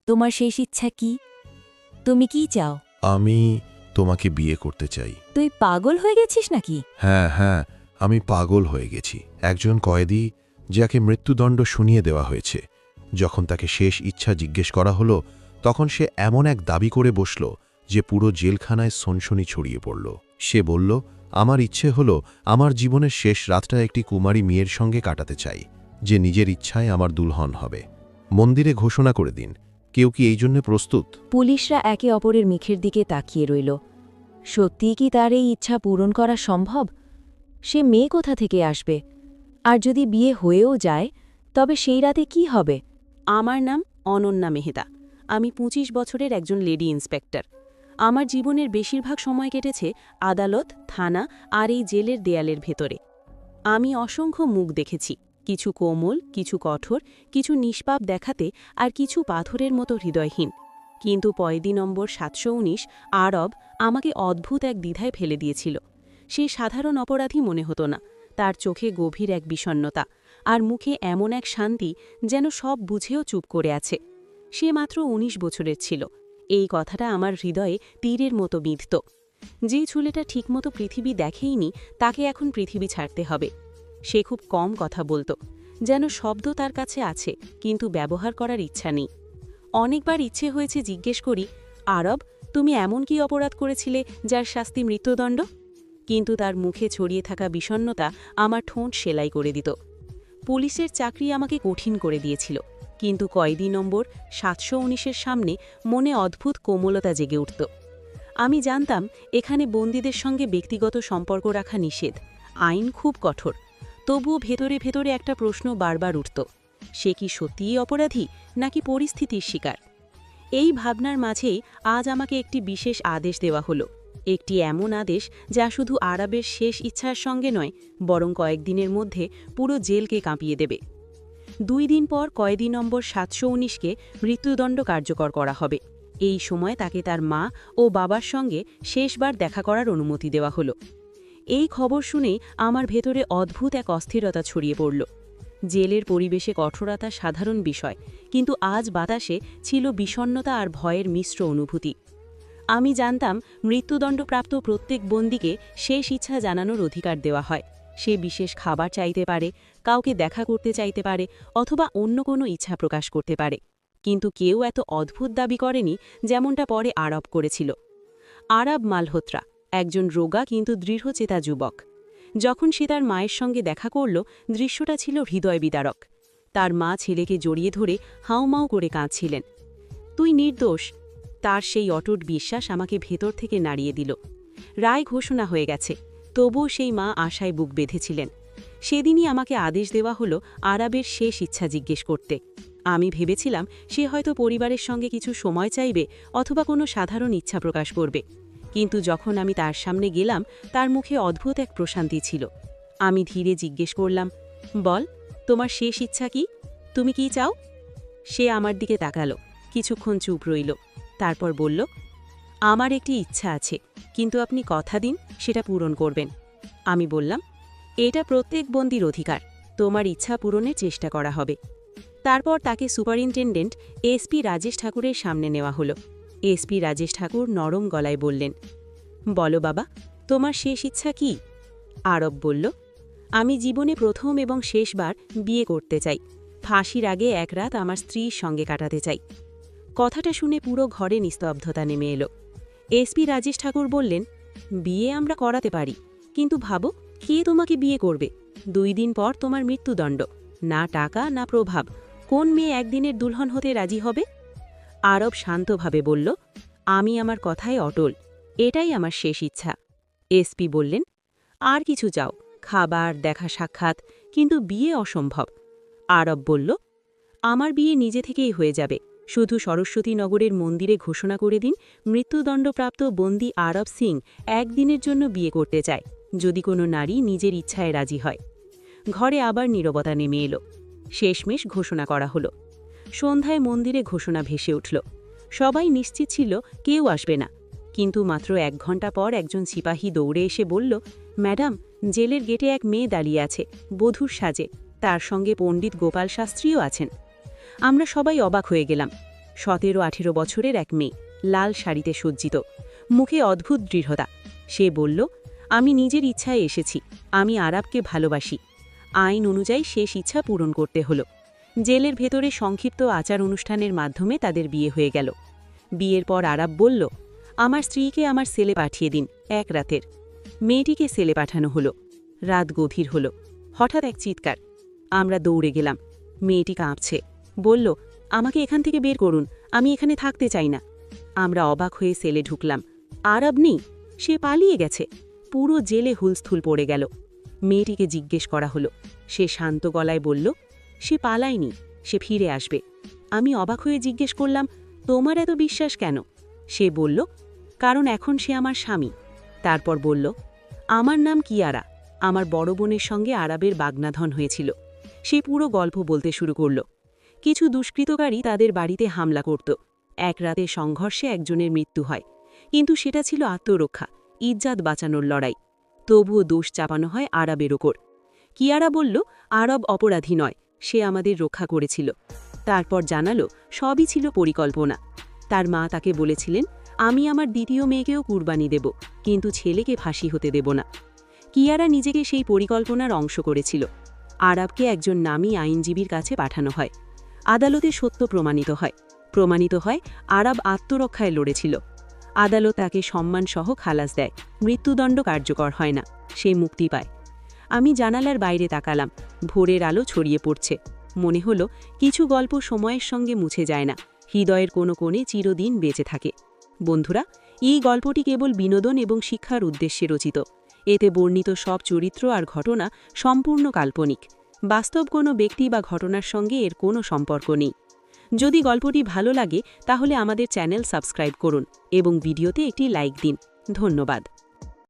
তোমার শেষ ইচ্ছা কি? তুমি কি চাও? আমি তোমাকে বিয়ে করতে চাই। তুই পাগল হয়ে গেছিস নাকি? হ্যাঁ হ্যাঁ, আমি পাগল হয়ে গেছি। একজন কয়েদি, যাকে মৃত্যুদণ্ড শুনিয়ে দেওয়া হয়েছে, যখন তাকে শেষ ইচ্ছা জিজ্ঞেস করা হলো, তখন সে এমন এক দাবি করে বসল যে পুরো জেলখানায় সনসনি ছড়িয়ে পড়ল। সে বলল, আমার ইচ্ছে হলো আমার জীবনের শেষ রাতটা একটি কুমারী মেয়ের সঙ্গে কাটাতে চাই, যে নিজের ইচ্ছায় আমার দুলহন হবে। মন্দিরে ঘোষণা করে দিন, কেউ কি এই জন্য প্রস্তুত? পুলিশরা একে অপরের মুখের দিকে তাকিয়ে রইল। সত্যিই কি তার এই ইচ্ছা পূরণ করা সম্ভব? সে মেয়ে কোথা থেকে আসবে? আর যদি বিয়ে হয়েও যায়, তবে সেই রাতে কি হবে? আমার নাম অনন্যা মেহতা। আমি ২৫ বছরের একজন লেডি ইন্সপেক্টর। আমার জীবনের বেশিরভাগ সময় কেটেছে আদালত, থানা আর এই জেলের দেয়ালের ভেতরে। আমি অসংখ্য মুখ দেখেছি, কিছু কোমল, কিছু কঠোর, কিছু নিষ্পাপ দেখাতে, আর কিছু পাথরের মতো হৃদয়হীন। কিন্তু কয়েদি নম্বর ৭১৯ আরব আমাকে অদ্ভুত এক দ্বিধায় ফেলে দিয়েছিল। সে সাধারণ অপরাধী মনে হতো না, তার চোখে গভীর এক বিষণ্ণতা, আর মুখে এমন এক শান্তি যেন সব বুঝেও চুপ করে আছে। সে মাত্র ১৯ বছরের ছিল। এই কথাটা আমার হৃদয়ে তীরের মতো বিঁধত। যে ছেলেটা ঠিকমতো পৃথিবী দেখেইনি, তাকে এখন পৃথিবী ছাড়তে হবে। সে খুব কম কথা বলত, যেন শব্দ তার কাছে আছে কিন্তু ব্যবহার করার ইচ্ছা নেই। অনেকবার ইচ্ছে হয়েছে জিজ্ঞেস করি, আরব, তুমি এমন কি অপরাধ করেছিলে যার শাস্তি মৃত্যুদণ্ড? কিন্তু তার মুখে ছড়িয়ে থাকা বিষণ্ণতা আমার ঠোঁট সেলাই করে দিত। পুলিশের চাকরি আমাকে কঠিন করে দিয়েছিল, কিন্তু কয়েদি নম্বর ৭১৯-এর সামনে মনে অদ্ভুত কোমলতা জেগে উঠত। আমি জানতাম এখানে বন্দীদের সঙ্গে ব্যক্তিগত সম্পর্ক রাখা নিষেধ, আইন খুব কঠোর। তবুও ভেতরে ভেতরে একটা প্রশ্ন বারবার উঠত, সে কি সত্যিই অপরাধী নাকি পরিস্থিতির শিকার? এই ভাবনার মাঝেই আজ আমাকে একটি বিশেষ আদেশ দেওয়া হলো। একটি এমন আদেশ যা শুধু আরবের শেষ ইচ্ছার সঙ্গে নয়, বরং কয়েকদিনের মধ্যে পুরো জেলকে কাঁপিয়ে দেবে। ২ দিন পর কয়েদি নম্বর ৭১৯-কে মৃত্যুদণ্ড কার্যকর করা হবে। এই সময় তাকে তার মা ও বাবার সঙ্গে শেষবার দেখা করার অনুমতি দেওয়া হলো। এই খবর শুনেই আমার ভেতরে অদ্ভুত এক অস্থিরতা ছড়িয়ে পড়ল। জেলের পরিবেশে কঠোরতা সাধারণ বিষয়, কিন্তু আজ বাতাসে ছিল বিষণ্ণতা আর ভয়ের মিশ্র অনুভূতি। আমি জানতাম মৃত্যুদণ্ডপ্রাপ্ত প্রত্যেক বন্দীকে শেষ ইচ্ছা জানানোর অধিকার দেওয়া হয়। সে বিশেষ খাবার চাইতে পারে, কাউকে দেখা করতে চাইতে পারে, অথবা অন্য কোনো ইচ্ছা প্রকাশ করতে পারে। কিন্তু কেউ এত অদ্ভুত দাবি করেনি যেমনটা পরে আরব করেছিল। আরব মালহোত্রা একজন রোগা কিন্তু দৃঢ়চেতা যুবক। যখন সে তার মায়ের সঙ্গে দেখা করল, দৃশ্যটা ছিল হৃদয় বিদারক। তার মা ছেলেকে জড়িয়ে ধরে হাউমাউ করে কাঁদছিলেন। তুই নির্দোষ। তার সেই অটুট বিশ্বাস আমাকে ভেতর থেকে নাড়িয়ে দিল। রায় ঘোষণা হয়ে গেছে, তবুও সেই মা আশায় বুক বেঁধেছিলেন। সেদিনই আমাকে আদেশ দেওয়া হলো আরবের শেষ ইচ্ছা জিজ্ঞেস করতে। আমি ভেবেছিলাম সে হয়তো পরিবারের সঙ্গে কিছু সময় চাইবে অথবা কোনো সাধারণ ইচ্ছা প্রকাশ করবে। কিন্তু যখন আমি তার সামনে গেলাম, তার মুখে অদ্ভুত এক প্রশান্তি ছিল। আমি ধীরে জিজ্ঞেস করলাম, বল, তোমার শেষ ইচ্ছা কি? তুমি কি চাও? সে আমার দিকে তাকালো, কিছুক্ষণ চুপ রইল, তারপর বলল, আমার একটি ইচ্ছা আছে, কিন্তু আপনি কথা দিন সেটা পূরণ করবেন। আমি বললাম, এটা প্রত্যেক বন্দীর অধিকার, তোমার ইচ্ছা পূরণের চেষ্টা করা হবে। তারপর তাকে সুপারিনটেনডেন্ট এসপি রাজেশ ঠাকুরের সামনে নেওয়া হলো। এসপি রাজেশ ঠাকুর নরম গলায় বললেন, বলো বাবা, তোমার শেষ ইচ্ছা কি? আরব বলল, আমি জীবনে প্রথম এবং শেষবার বিয়ে করতে চাই। ফাঁসির আগে এক রাত আমার স্ত্রীর সঙ্গে কাটাতে চাই। কথাটা শুনে পুরো ঘরে নিস্তব্ধতা নেমে এলো। এসপি রাজেশ ঠাকুর বললেন, বিয়ে আমরা করাতে পারি, কিন্তু ভাবো, কে তোমাকে বিয়ে করবে? ২ দিন পর তোমার মৃত্যুদণ্ড। না টাকা না প্রভাব, কোন মেয়ে একদিনের দুলহন হতে রাজি হবে? আরব শান্তভাবে বলল, আমি আমার কথায় অটল, এটাই আমার শেষ ইচ্ছা। এসপি বললেন, আর কিছু চাও? খাবার, দেখা সাক্ষাৎ, কিন্তু বিয়ে অসম্ভব। আরব বলল, আমার বিয়ে নিজে থেকেই হয়ে যাবে, শুধু সরস্বতীনগরের মন্দিরে ঘোষণা করে দিন মৃত্যুদণ্ডপ্রাপ্ত বন্দী আরব সিং একদিনের জন্য বিয়ে করতে চায়, যদি কোনো নারী নিজের ইচ্ছায় রাজি হয়। ঘরে আবার নীরবতা নেমে এলো। শেষমেশ ঘোষণা করা হলো। সন্ধ্যায় মন্দিরে ঘোষণা ভেসে উঠল। সবাই নিশ্চিত ছিল কেউ আসবে না, কিন্তু মাত্র ১ ঘণ্টা পর একজন সিপাহী দৌড়ে এসে বলল, ম্যাডাম, জেলের গেটে এক মেয়ে দাঁড়িয়ে আছে, বধূর সাজে, তার সঙ্গে পণ্ডিত গোপাল শাস্ত্রীও আছেন। আমরা সবাই অবাক হয়ে গেলাম। 17-18 বছরের এক মেয়ে, লাল শাড়িতে সজ্জিত, মুখে অদ্ভুত দৃঢ়তা। সে বলল, আমি নিজের ইচ্ছায় এসেছি, আমি আরাবকে ভালোবাসি। আইন অনুযায়ী শেষ ইচ্ছা পূরণ করতে হলো। জেলের ভেতরে সংক্ষিপ্ত আচার অনুষ্ঠানের মাধ্যমে তাদের বিয়ে হয়ে গেল। বিয়ের পর আরাব বলল, আমার স্ত্রীকে আমার সেলে পাঠিয়ে দিন, এক রাতের। মেয়েটিকে সেলে পাঠানো হলো। রাত গভীর হলো। হঠাৎ এক চিৎকার। আমরা দৌড়ে গেলাম। মেয়েটি কাঁপছে, বলল, আমাকে এখান থেকে বের করুন, আমি এখানে থাকতে চাই না। আমরা অবাক হয়ে সেলে ঢুকলাম। আরাব নেই, সে পালিয়ে গেছে। পুরো জেলে হুলস্থুল পড়ে গেল। মেয়েটিকে জিজ্ঞেস করা হলো। সে শান্ত গলায় বলল, সে পালায়নি, সে ফিরে আসবে। আমি অবাক হয়ে জিজ্ঞেস করলাম, তোমার এত বিশ্বাস কেন? সে বলল, কারণ এখন সে আমার স্বামী। তারপর বলল, আমার নাম কিয়ারা, আমার বড় বোনের সঙ্গে আরাবের বাগনাধন হয়েছিল। সে পুরো গল্প বলতে শুরু করল। কিছু দুষ্কৃতকারী তাদের বাড়িতে হামলা করত। এক রাতে সংঘর্ষে একজনের মৃত্যু হয়, কিন্তু সেটা ছিল আত্মরক্ষা, ইজ্জাত বাঁচানোর লড়াই। তবুও দোষ চাপানো হয় আরাবের ওপর। কিয়ারা বলল, আরব অপরাধী নয়, সে আমাদের রক্ষা করেছিল। তারপর জানালো, সবই ছিল পরিকল্পনা। তার মা তাকে বলেছিলেন, আমি আমার দ্বিতীয় মেয়েকেও কুরবানি দেব, কিন্তু ছেলেকে ফাঁসি হতে দেব না। কিয়ারা নিজেকে সেই পরিকল্পনার অংশ করেছিল। আরাবকে একজন নামী আইনজীবীর কাছে পাঠানো হয়। আদালতে সত্য প্রমাণিত হয় আরাব আত্মরক্ষায় লড়েছিল। আদালত তাকে সম্মানসহ খালাস দেয়। মৃত্যুদণ্ড কার্যকর হয় না, সে মুক্তি পায়। আমি জানালার বাইরে তাকালাম। ভোরের আলো ছড়িয়ে পড়ছে। মনে হলো, কিছু গল্প সময়ের সঙ্গে মুছে যায় না, হৃদয়ের কোনো কোণে চিরদিন বেঁচে থাকে। বন্ধুরা, এই গল্পটি কেবল বিনোদন এবং শিক্ষার উদ্দেশ্যে রচিত। এতে বর্ণিত সব চরিত্র আর ঘটনা সম্পূর্ণ কাল্পনিক। বাস্তব কোনো ব্যক্তি বা ঘটনার সঙ্গে এর কোনো সম্পর্ক নেই। যদি গল্পটি ভালো লাগে তাহলে আমাদের চ্যানেল সাবস্ক্রাইব করুন এবং ভিডিওতে একটি লাইক দিন। ধন্যবাদ।